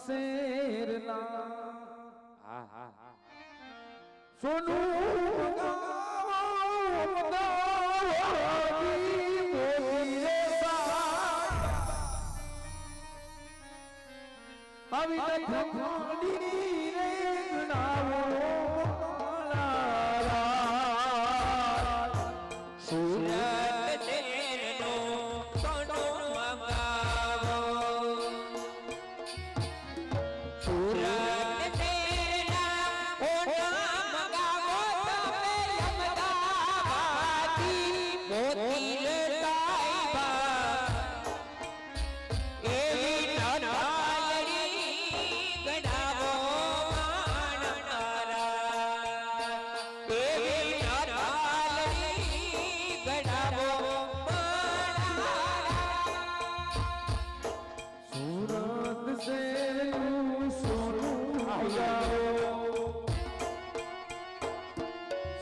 શેરના હા હા હા સોનું આવી નથી રે ગણાવો સુરત શેરનો સોનું મંગાવો સુરત શેરના ઓના મંગાવો તમે અમદાવાદી મોતી સાહેબા એવી નટાલડી ગણાવો માણનારા એવી નટાલડી ગણાવો સુરત શેરનું સોનું મંગાવો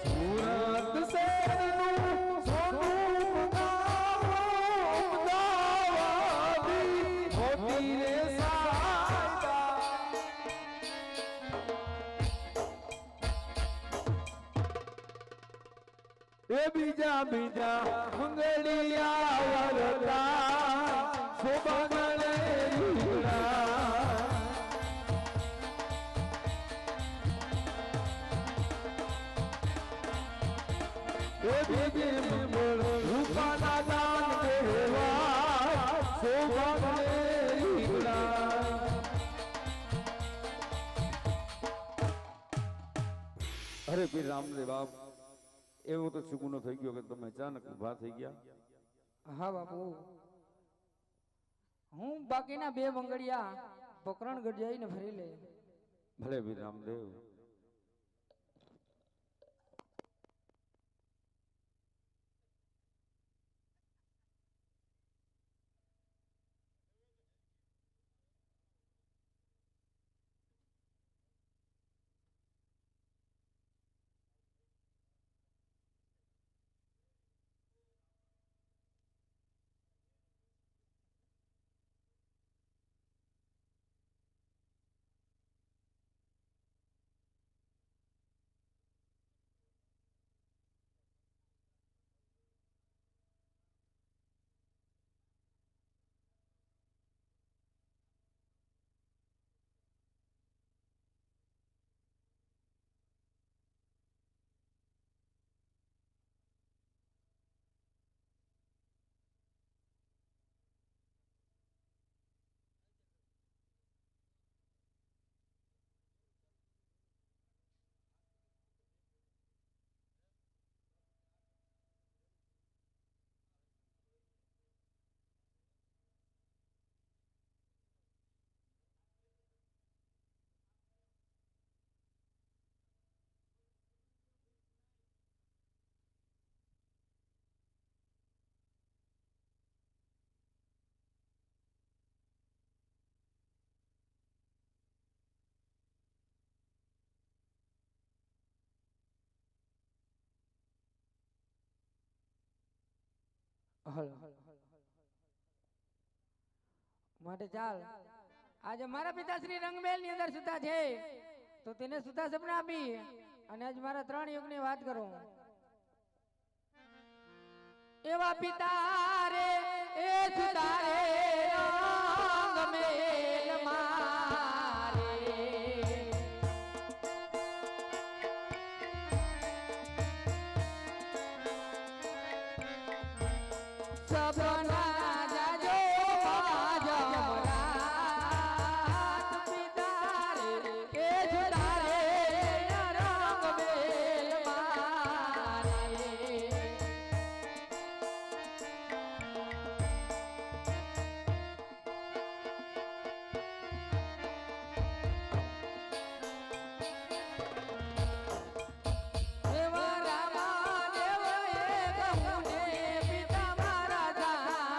સુરત શેરનું સોનું મંગાવો અમદાવાદી મોતી રે સાહેબા એ બીજા બીજા મંગળિયા વરતા શોભાગણે લીધડા એ બીજે મંગળ રૂપાના દાન દેવા શોભાગણે લીધડા અરે પીર રામદેવ બાપ એવો તો સુગુનો થઈ ગયો કે તમે અચાનક ઉભા થઈ ગયા હા બાપુ હું બાકીના બે બંગડિયા પોકરણગઢ જઈને ફરી લે ભલે પીર રામદેવ માટે ચાલ આજે મારા પિતાશ્રી રંગમેલ ની અંદર સુતા છે તો તેને સુતા સપના આપી અને આજ મારા 3 યુગની વાત કરું એવા પિતા રે એ સુતા રે રંગમેલ મારે સપના રામા દેવ એ કહું ને પિતા મારા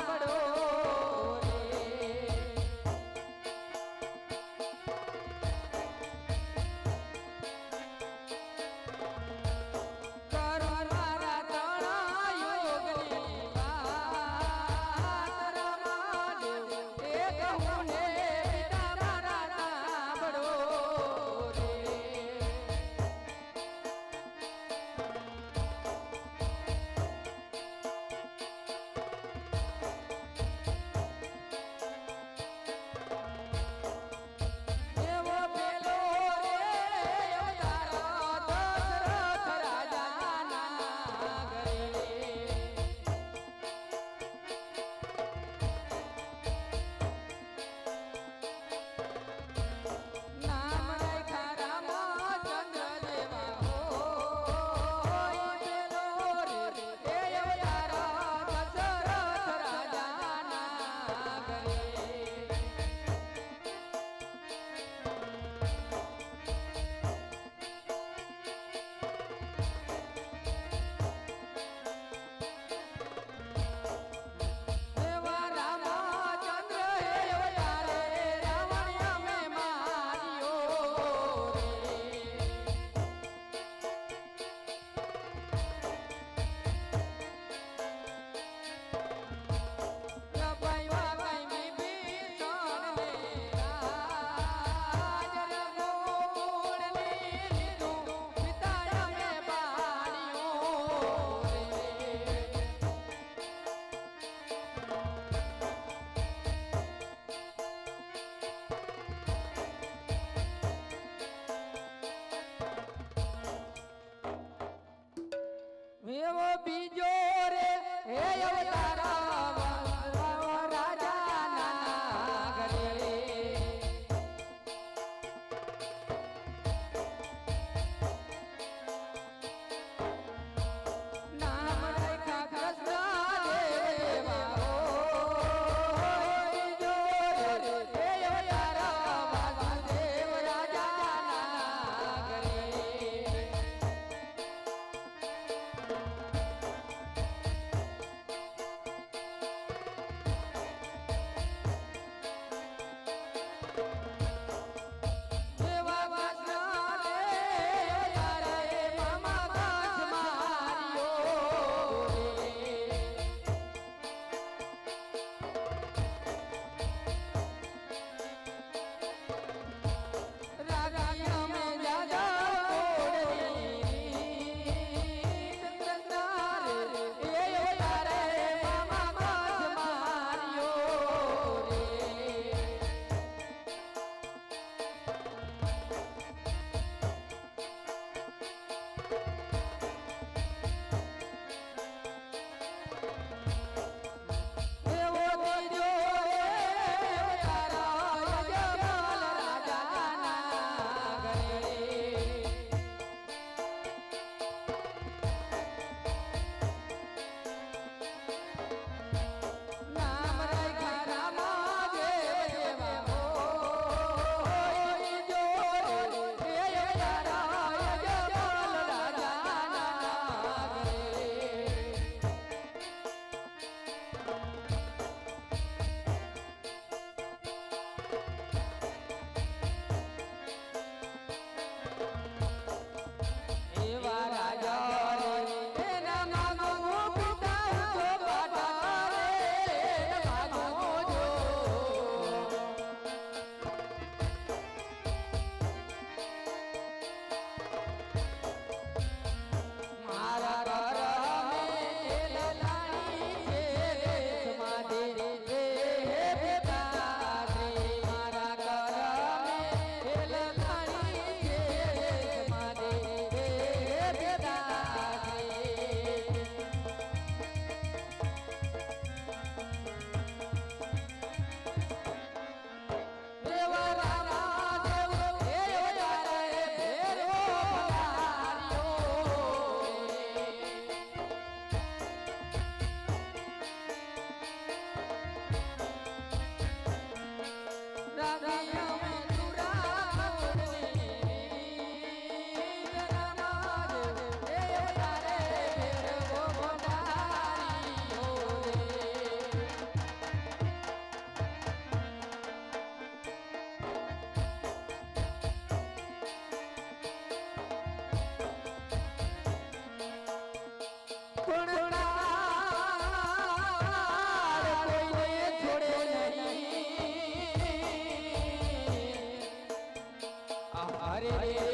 હરે રે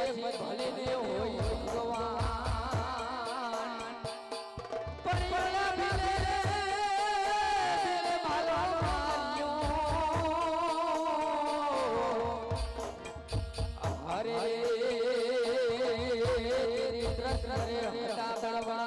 પછી ભલે ને હોય ભગવાન પણ એના ભીલે મારો માન્યો હરે રે દ્રષ્ટ રે હતા તળવા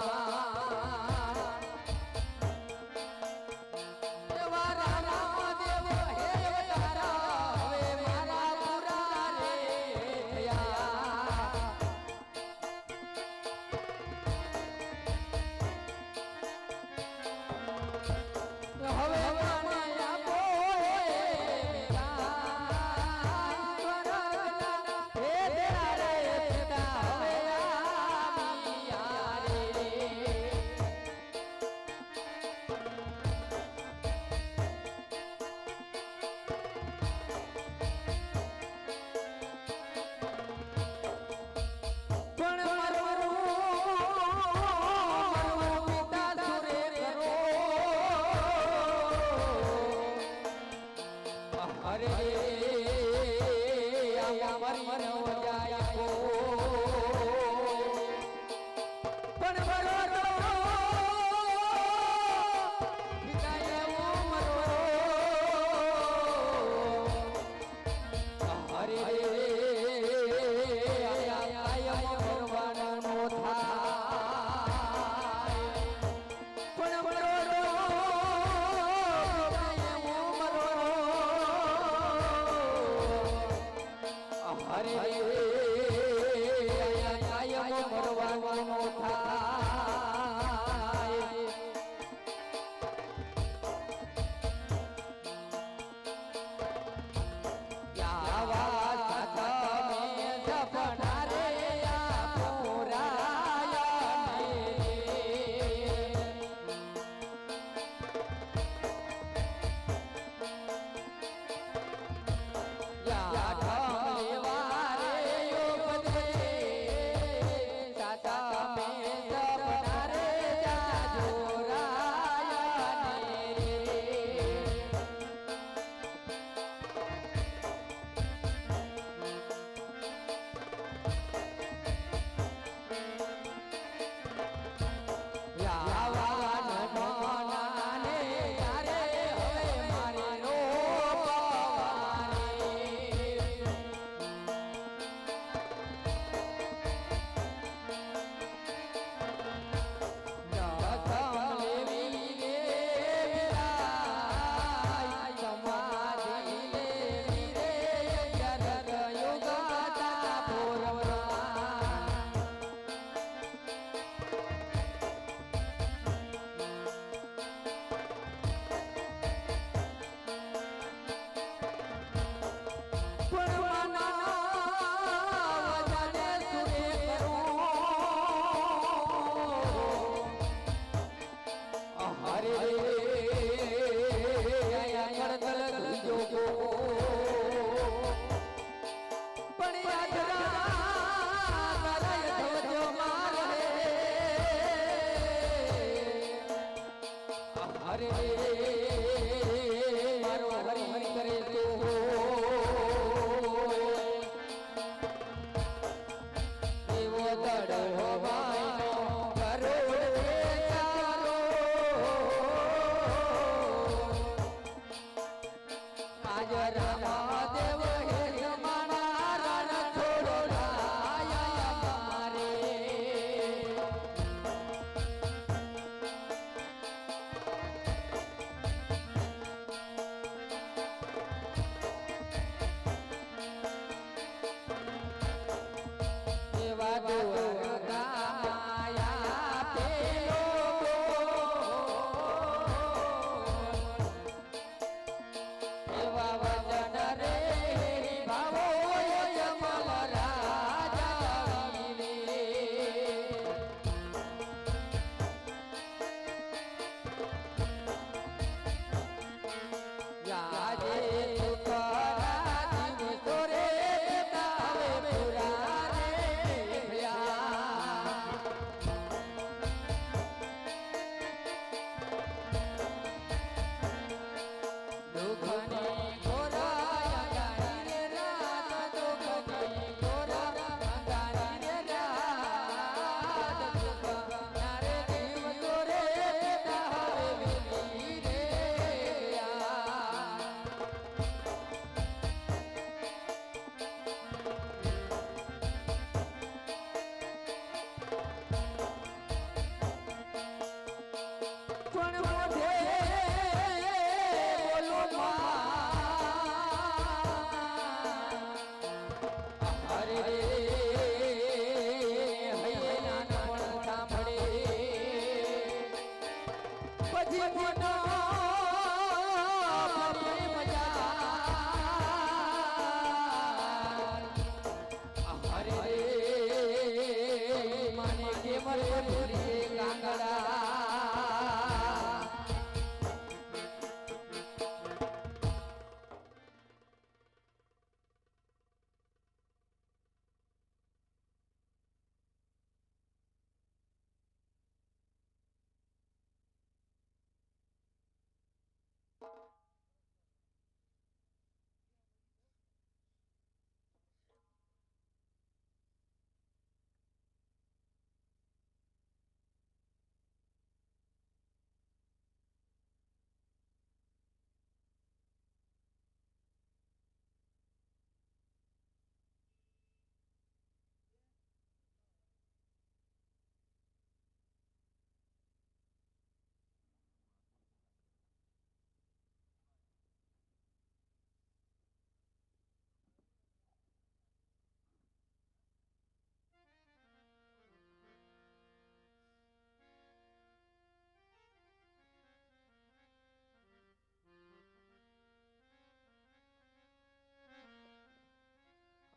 એવા વચન રે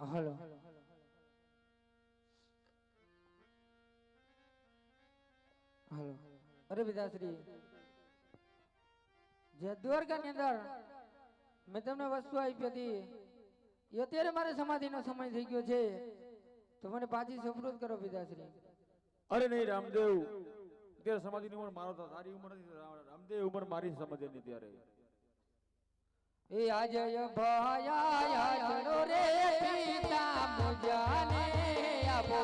હલો હલો અરે પિતાશ્રી જે દ્વારકાની અંદર મેં તમને વસ્તુ આપી હતી એ અત્યારે મારે સમાધિનો સમય થઈ ગયો છે તો મને પાછી સુપૃત કરો પિતાશ્રી. અરે નહીં રામદેવ, અત્યારે સમાધિની ઉંમર મારો તો તારી ઉંમર નથી રામદેવ, ઉંમર મારી સમાધિની ત્યારે. એ આજય ભયા ચડો રે પિતા મુજાને આપો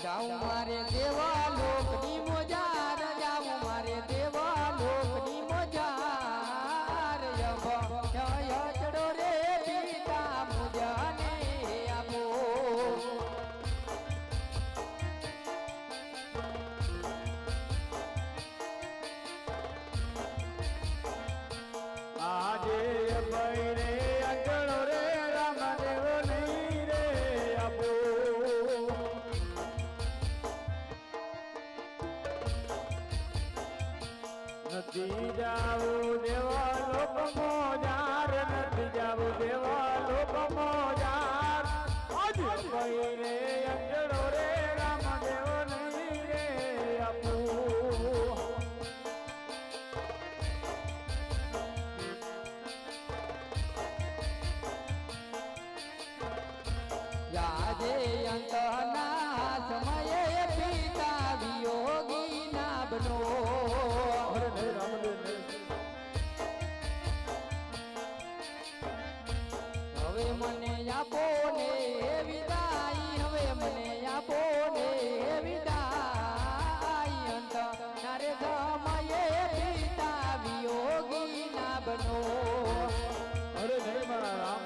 જાઉં મારે દેવા લોકની મોજાર, જાઉં મારે દેવા લોકની મોજાર ભયા ચડો રે પિતા મુજાને આપો. આજે બૈરે અંજણો રે રામદેવ નહીં રે આપો. નથી જાવું દેવા લોક મોજાર, નથી જાવું દેવા લોક મોજાર. આજે બૈરે અંજણો રે રામદેવ નહીં રે આપો. યાદે અંતના સમયે પિતા વિયોગી ના બનો. હવે મને આપો ને વિદાય, હવે મને આપો ને વિદાય અંત નારે સમયે પિતા વિયોગી ના બનો. અરે નહીં મારા રામ,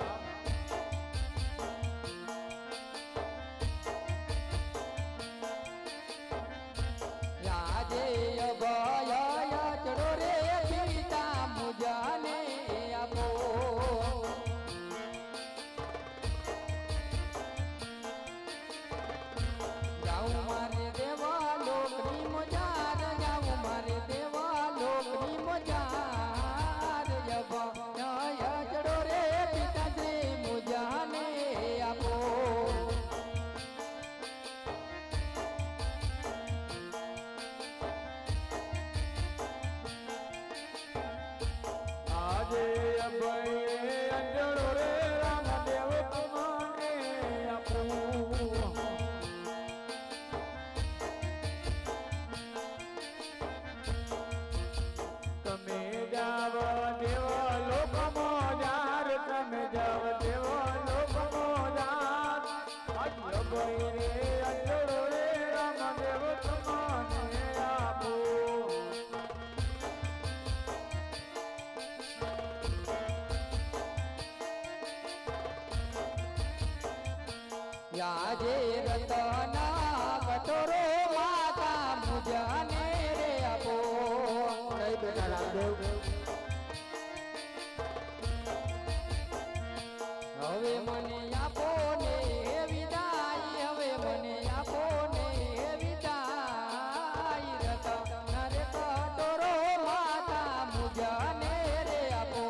યાદે અભય ચડો રે પિતા મુજાને આપો. જાઉં મારે દેવા લોકની મોજાર, જાઉં મારે દેવા લોકની મોજાર ભયા ચડો રે પિતાશ્રી મુજાને આપો. આજે અભય અંજણો રે રામદેવ તમને આપું. તમે જાવ દેવા લોક મોજાર, તમે જાવ દેવા લોક મોજાર. આજે અભય રે અંજણો રે રામદેવ તમને આપું. યાદે રતના કટોરો માતા મુજાને રે આપો. બેટા રામદેવ, હવે મને આપો ને વિદાય, હવે મને આપો ને વિદાય રતના રે કટોરો માતા મુજાને રે આપો.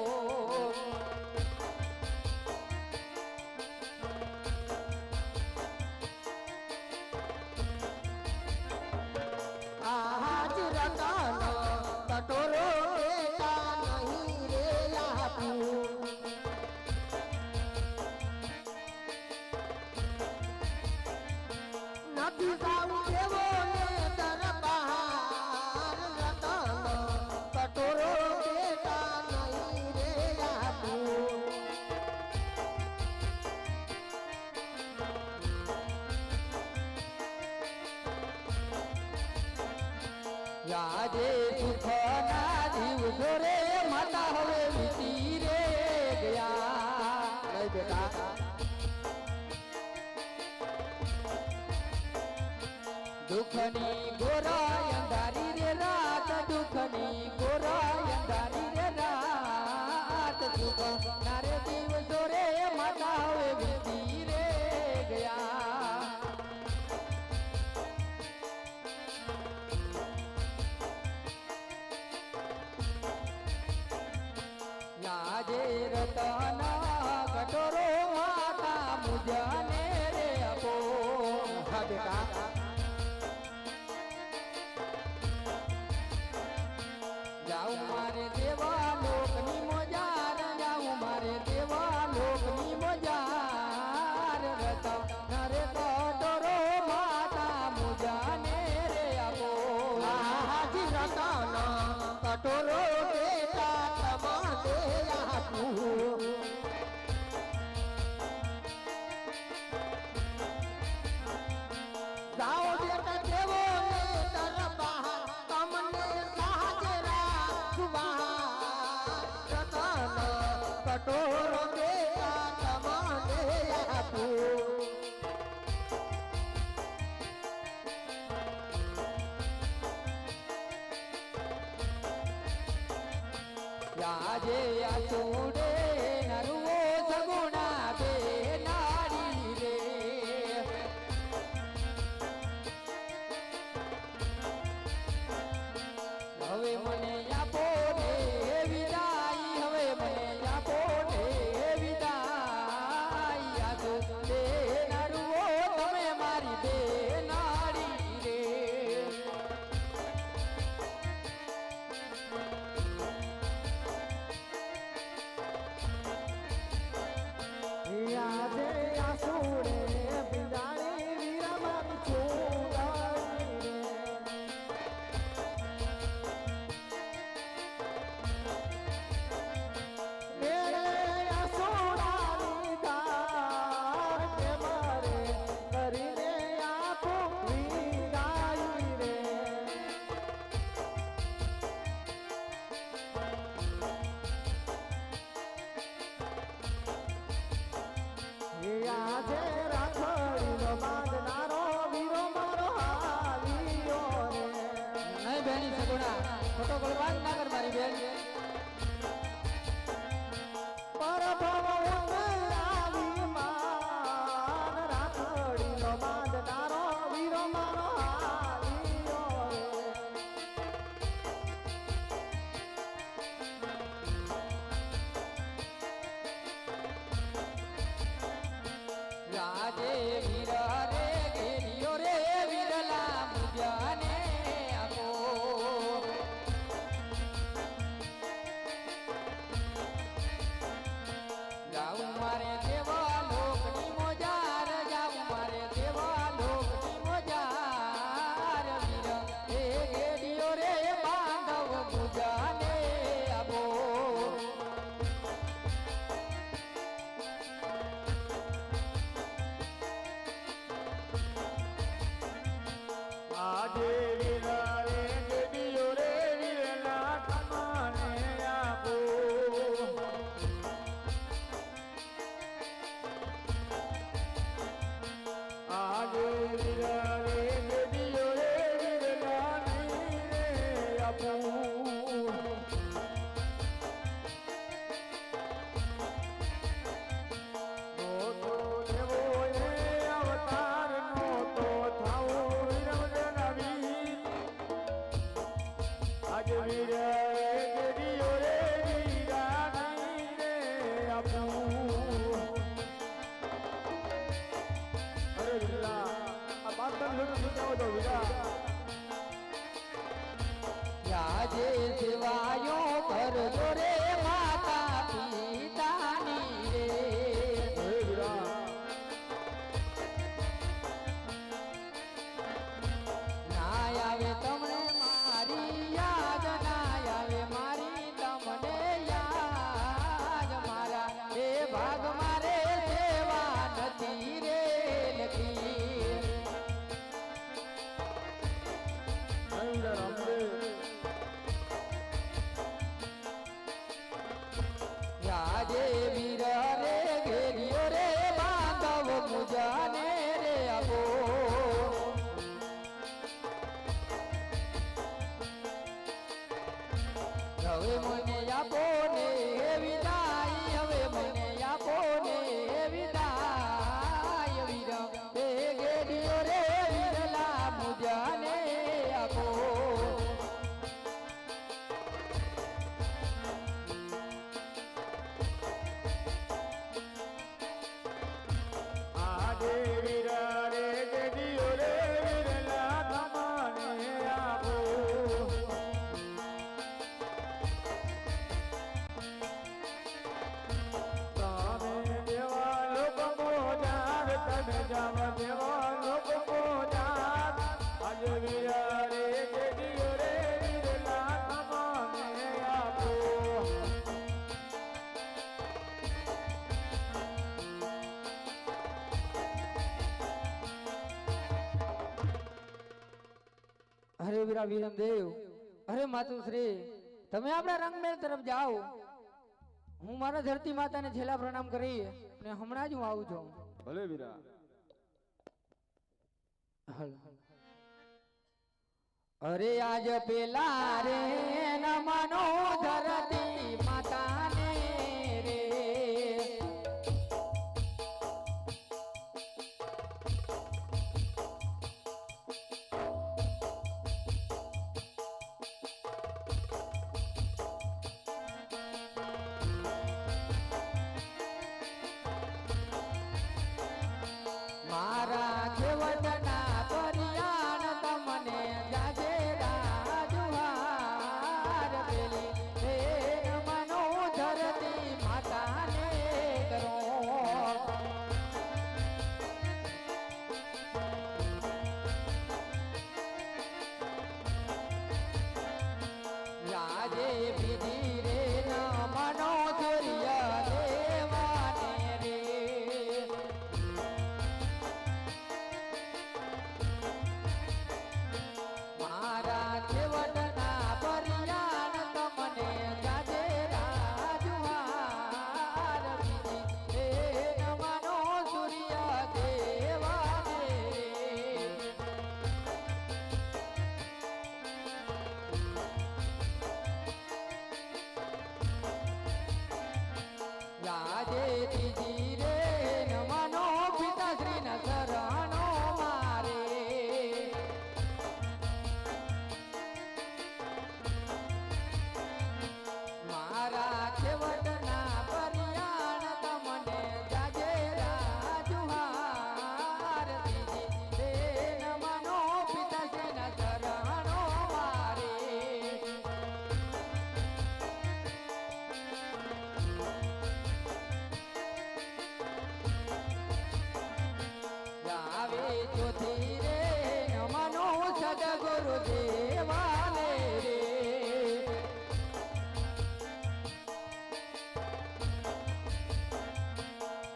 આજ રતન કટોરો બેટા નહીં રે આપું. નથી જાવું દેવો ને દરબાર, રતન કટોરો બેટા નહીં રે આપું. યાદે દુઃખના દિવસો રે માતા હવે વીતી રે ગયા. બેટા દુઃખની ગોરાય અંધારી રે રાત, દુઃખની ગોરાય અંધારી રે રાત દુઃખ નારે દિવસો રે માતા હવે વીતી રે ગયા. કટોરો બેટા તમારે આપું જાઓ બેટા દેવો ને દરબાર તમને સાજરા સુવા રતન કટોરો બેટા તમારે આપું આજે આસુડે નરવો સગુણા બે નારી રે હવે મને આપો ને વિદાય હવે મને આપો ને વિદાય આસુડે નરવો તમે મારી બે નારી રે આજે આસુડે બિદારી વિરમન છોડાવી રે મેરે આસુડાની ધાર કે મારે કરીને આપો વિદાય રે આજે રાખડીનો બાંધનારો વીરો મારો હાલિયો રે નહીં બેની સગુણા ખોટો બળવાન ના કર મારી બેન પરભવ આવી માન રાખડીનો બાંધનારો વીરો મારો હાલિયો રે રાજે વીર રે ગેરિયો રે વીરલા મુજાને આપો જાઉં મારે દેવા લોકની મોજાર જાઉં મારે દેવા લોકની મોજાર વીર રે ગેરિયો રે બાંધવ મુજાને આપો આજે વીરા રે દેવીઓ રે વીરલા તમાને આપો આજે વીરા રે દેવીઓ રે વીરલા રે આપો તો દેવો એ અવતાર નો તો થાવો વિરમજનવી આજે વીરા રે દેવીઓ રે વીરાની રે આપું અરે વીરા આ બાતન લૂટ સુજાવો તો વીરા રાજે સેવાયો કરજો રે માતા પિતાની રે હે વીરા ના આવે તમને મારી યાદ ના આવે મારી તમને યાદ મારા એ ભાગ મારે સેવા નથી રે લખી હે વીરા રામદેવ રાજે વીર રે ઘેરિયો રે બાંધવ મુજાને રે આપો હવે મને આપો ને વિદાય હવે મને આપો ને વિદાય વીર રે ઘેરિયો રે વીરલા મુજાને આપો આજે વીરા રે દેવીઓ રે વીરલા તમાને આપો વીરા વીરમદેવ અરે માતુશ્રી તમે આપણા રંગમેળ તરફ જાઓ હું મારા ધરતી માતાને છેલ્લા પ્રણામ કરી અને હમણાં જ હું આવું છું ભલે વીરા અરે આજ પેલા રે નમનો ધરતી માતાને રે મારા છેવટના પરિયાણ તમને જાજે રાજુહાર પેલી હે મનો ધરતી માતાને કરો રાજે વિધિ રે મનો સૂર્ય દેવાને રે મારા છેવટના પરિયાણ તમને જાજે રાજુહાર વિધિ હે નમનો સૂર્ય દેવાને રાજે ત્રીજી રે નમનો પિતાશ્રી ન શરણો મારે મારા છેવટના પરિયાણ તમને જાજે રાજુહાર દીજી રે નમનો પિતાશ્રીના શરણો મારે આવે ચોથી રે નમનો સદગુરુ દેવાને રે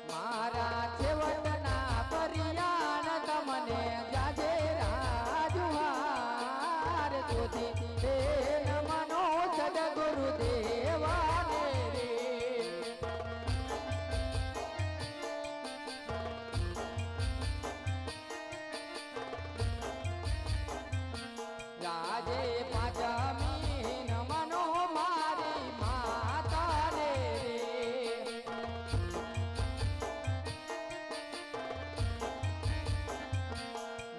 મારા છેવટના પરિયાણ તમને જાજે રાજુહાર ચોથી રે નમનો સદગુરુ દેવાને રે રાજે પાંચમી નમનો મારી માતાને રે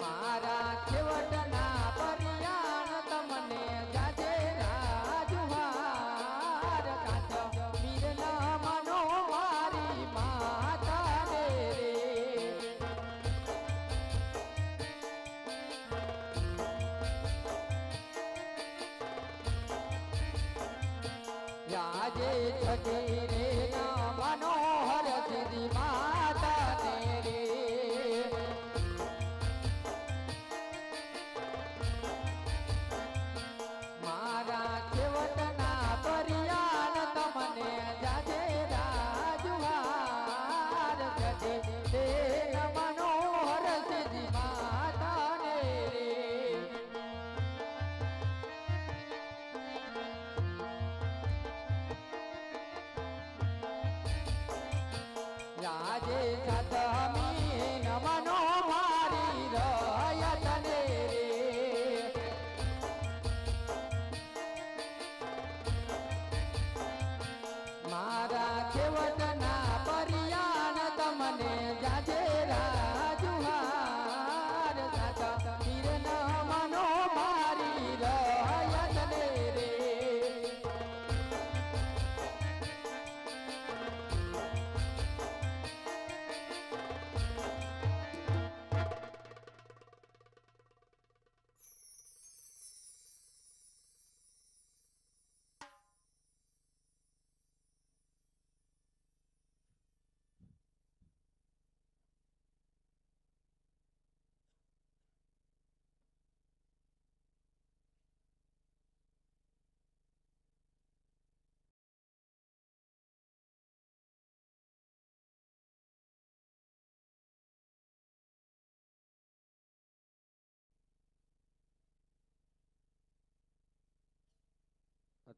મારા છેવટના પરિયાણ તમને જાજે રાજુહાર કાચ વીરના મનો મારી માતાને રે રાજે છઠી રે મનોહર સિદ્ધિ માતાને રે મારા છેવટના પરિયાણ તમને જાજે રાજુહાર છઠી રે મનોહર સિદ્ધિ માતાને રે રાજે સાતમી નમનો મારી રયતને રે મારા છેવટના પરિયાણ તમને જાજે રાજુહાર સાત વીર નમનો મારી રયતને રે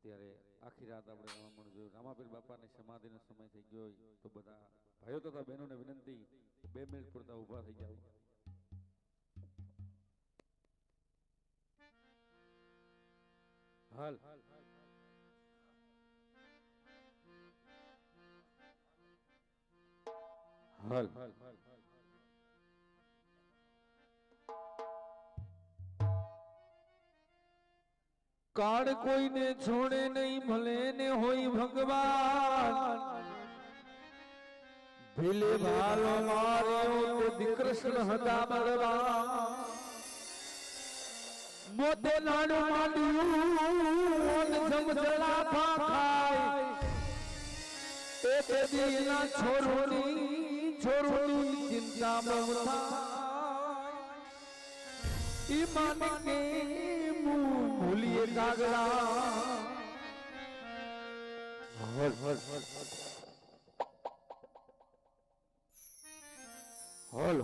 અત્યારે આખી રાત આપણે રમણ જોયું રામાપીર બાપાની સમાધિનો સમય થઈ ગયો હોય તો બધા ભાઈઓ તથા બહેનોને વિનંતી 2 મિનિટ પૂરતા ઊભા થઈ જાવ. હાલ હાલ કાળ કોઈને છોડે નહીં ભલે ને હોય ભગવાન ભીલે ભાલો માર્યો તે દીકૃષ્ણ હતા બળવાન મોતે નાડું માંડ્યું જમજલા ખાય એ દીના છોરુની ચિંતા બહુ થાય ઈ માનકે ભૂલીએ કાગડા હલ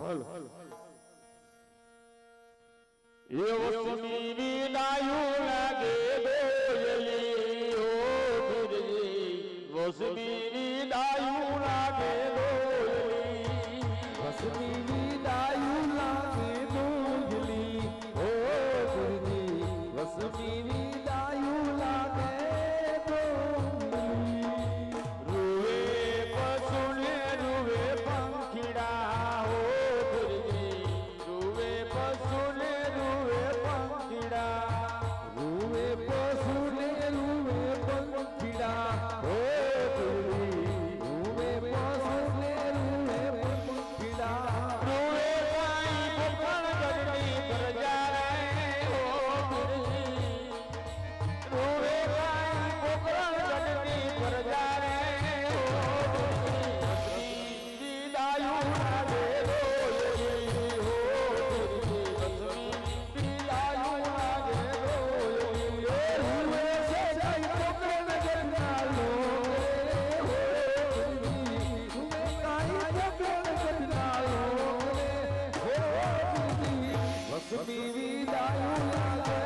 એ વસમી વિનાયું લાગે દોયલી ઓ ગુરજી વસમી વિનાયું લાગે દોયલી વસમી વિનાયું લાગે દોયલી ઓ ગુરજી વસમી વિનાયું લાગે દોયલી રૂવે પશુને રૂવે પંખીડા ઓ ગુરજી રૂવે પશુને રૂવે પંખીડા રૂવે પશુને રૂવે પંખીડા ઓ ગુરજી રૂવે પશુને રૂવે પંખીડા રૂવે કાઈ ભગવાન ગઢની પ્રજા રે ઓ ગુરજી રૂવે કાઈ ભગવાન ગઢની પ્રજા રે ઓ ગુરજી વિદાયું લાગે દોયલી હો ગુરજી વિદાયું લાગે દોયલી રૂવે સે જઈ ભગવાન ગઢના લોરે હો ગુરજી રૂવે કાઈ ભગવાન ગઢના લોરે હો ગુરજી વસમી વિદાયું લાગે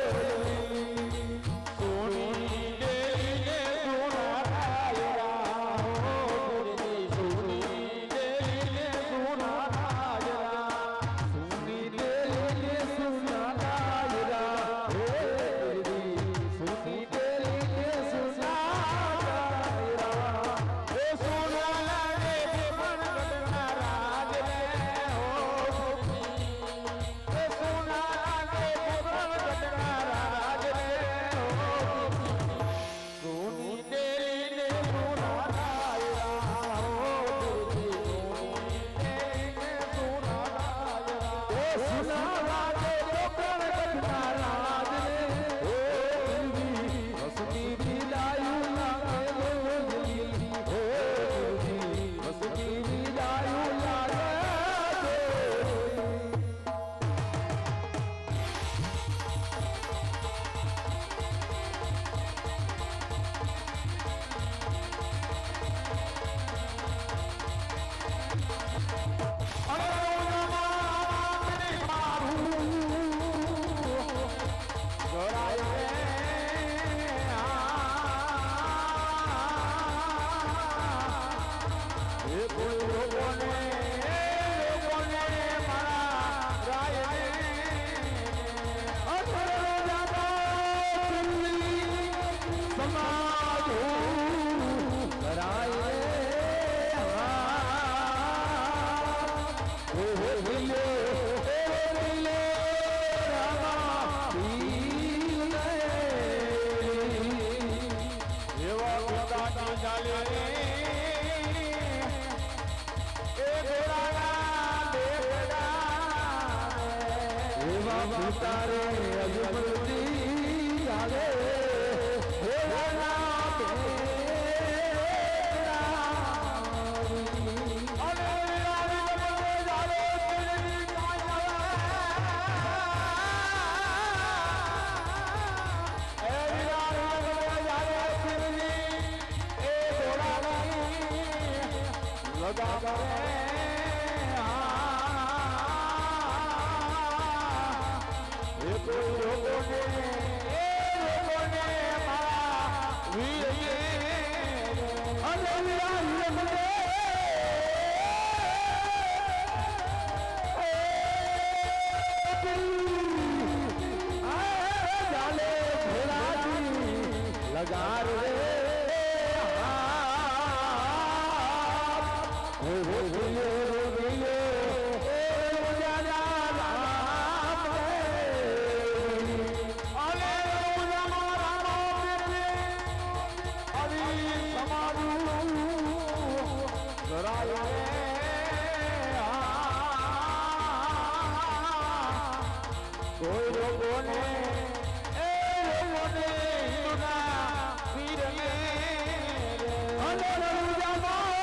દોયલી સોની દેવીને સોના રાયરા હો ગુરજી સોની દેવીને સોના રાયરા સોની દેવીને સોના રાયરા હો ગુરજી સોની દેવીને સોના રાયરા એ સોના લાગે ભગવાન ગઢના રાજ રે હો ગુરજી એ સોના લાગે ભગવાન ગઢના રાજ રે હો ગુરજી સોની દેવીને સોના રાયરા હો ગુરજી સોની દેવીને સોના રાયરા એ સોના લાગે ભગવાન ગઢના રાજ રે હો ગુરજી વસતી વિદાયું લાગે દોયલી હો ગુરજી વસતી વિદાયું લાગે દોયલી તારે અજુબતી આવે હે ના કોઈ લોકોને બજાર રે કોઈ લોકોને એ લોકોને હિન્દુના વીરને અને રણુજામાં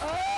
અને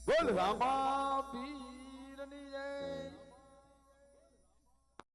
બોલ રામા